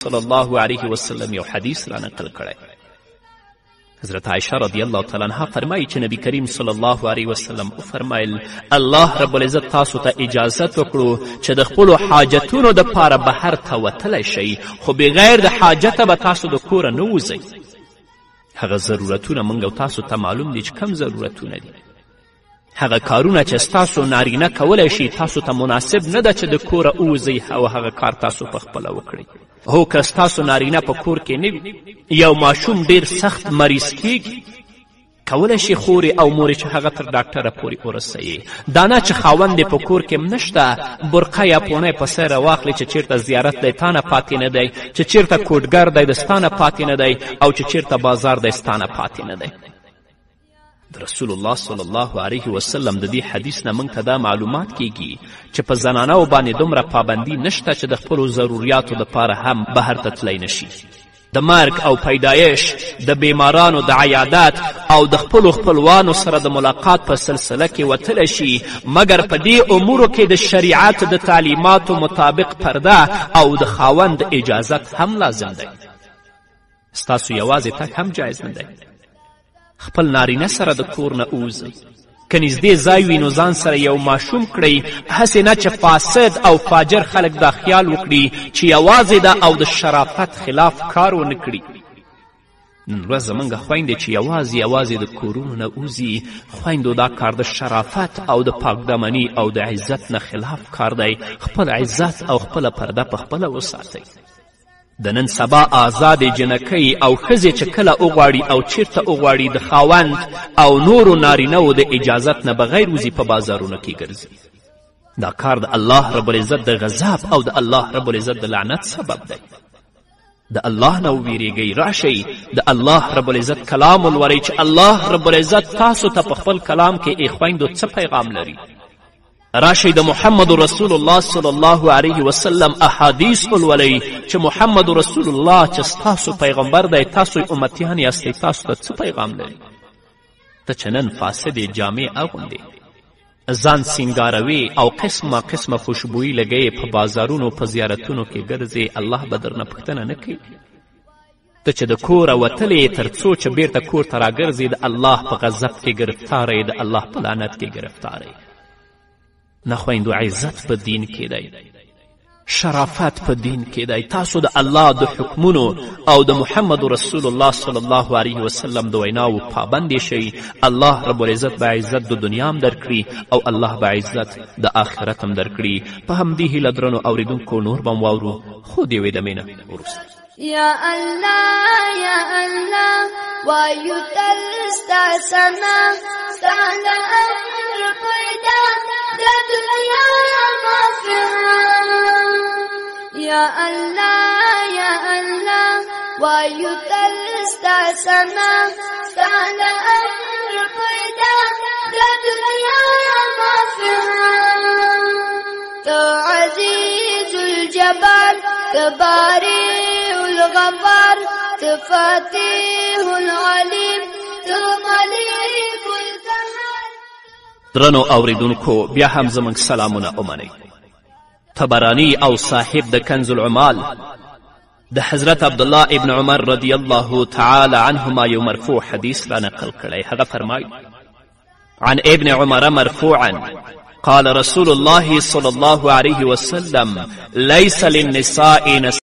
صلی الله علیه وسلم یو حدیث را نقل کړی. حضرت عایشه رضی الله تعالی عنها فرمایي چې نبی کریم صلی الله علیه وسلم وفرمایل الله رب العزت تاسو ته اجازت وکړو چې د خپلو حاجتونو دپاره بهر ته وتلی شئ، خو بغیر د حاجته به تاسو د کوره نه وځئ. هغه ضرورتونه موږ او تاسو ته معلوم دي چې کم ضرورتونه دي. هغه کارونه چې ستاسو نارینه کولی شي تاسو ته مناسب نه ده چې د کوره ووځئ او هغه کار تاسو پخپله وکړئ. هو که ستاسو نارینه په کور کې نه وي، یو ماشوم ډیر سخت مریض کیږي، کولی شي خورې او مورې چې هغه تر ډاکټره پورې ورسوي. دا نه چې خاوند په کور کې نشته، برقه یا پونی په سر واخلي چې چیرته زیارت دی تا نه پاتې نه دی، چې چیرته کوټګر دی د ستا نه پاتې نه دی، او چې چیرته بازار دی ستا نه پاتې نه دی. د رسول الله صلی الله علیه وسلم د دې حدیث نه موږ ته دا معلومات کیږي چې په زنانو باندې دومره پابندي نشته چې د خپلو ضروریاتو دپاره هم بهر ته تلی نشي. د مرګ او پیدایش، د بیمارانو د عیادت او د خپلو خپلوانو سره د ملاقات په سلسله کې وتلی شي، مګر په دې امورو کې د شریعت د تعلیماتو مطابق پرده او د خاوند اجازت هم لازم دی. ستاسو یوازې تک هم جایز نه دی. خپل نارینه سره د کور نه اوځئ. که نږدې ځای وي نو ځان سره یو ماشوم کړئ، هسې نه چې فاسد او فاجر خلک دا خیال وکړي چې یوازې ده او د شرافت خلاف کار ونه کړي. نن ورځ زموږ خویندې چې یوازې د کورونو نه اوځي، خویندو دا کار د شرافت او د پاکدامني او د عزت نه خلاف کار دی. خپل عزت او خپله پرده په خپله وساتئ. د نن سبا آزادې جنکۍ او ښځې چې کله وغواړي او چیرته وغواړي د خاوند او نورو نارینهو د اجازت نه بغیر وځي په بازارونو کې ګرځي. دا کار د الله رب العزت د غضب او د الله رب العزت د لعنت سبب دی. د الله نه وویریږئ، راشئ د الله رب العزت کلام ولولئ چې الله رب العزت تاسو ته په خپل کلام کې ای خویندو څه پیغام لري. راشئ د محمد رسول الله صلی الله علیه وسلم احادیث ولولئ چې محمد رسول الله چې ستاسو پیغمبر دی، تاسو امتیان یاستئ، تاسو ته څه پیغام لري. ته چې نن فاسدې جامې اغوندې، ځان سینګاروي او قسمه قسمه خوشبویي لګوي، په بازارونو په زیارتونو کې ګرځې، الله به درنه پوښتنه نه کوي. ته چې د کوره وتلې تر څو چې بیرته کور ته راګرځې، د الله په غضب کې ګرفتاره، د الله په لعنت کې ګرفتاره. نه خویندو، عزت په دین کې دی، شرافت په دین کې دی. تاسو د الله د حکمونو او د محمد رسول الله صلی الله علیه وسلم د ویناو پابند شئ. الله رب العزت به عزت د دنیا هم درکړي او الله به عزت د آخرت هم درکړي. په همدې هیله درنو اوریدونکو نور به م واورو، خو د یوې دمې نه وروسته. یا الله یا الله وایو تل ستا ثنا، ستا د امر پیدا د دنیا مغفرت. یا الله یا الله وایو تل ستا ثنا، ستا د امر پیدا د دنیا مغفرت. تو عزیز الجبار، تباری الغفار، تفاتيح العليم، تمليك الكمال. درنو اوریدونکو، بیا هم زموږ سلامونه ومنئ. طبرانی او صاحب د کنز العمال د حضرت عبدالله ابن عمر رضی الله تعالی عنهما یو مرفوع حدیث را نقل کړی. هغه فرمایي: عن ابن عمر مرفوعا قال رسول الله صلى الله عليه وسلم: ليس للنساء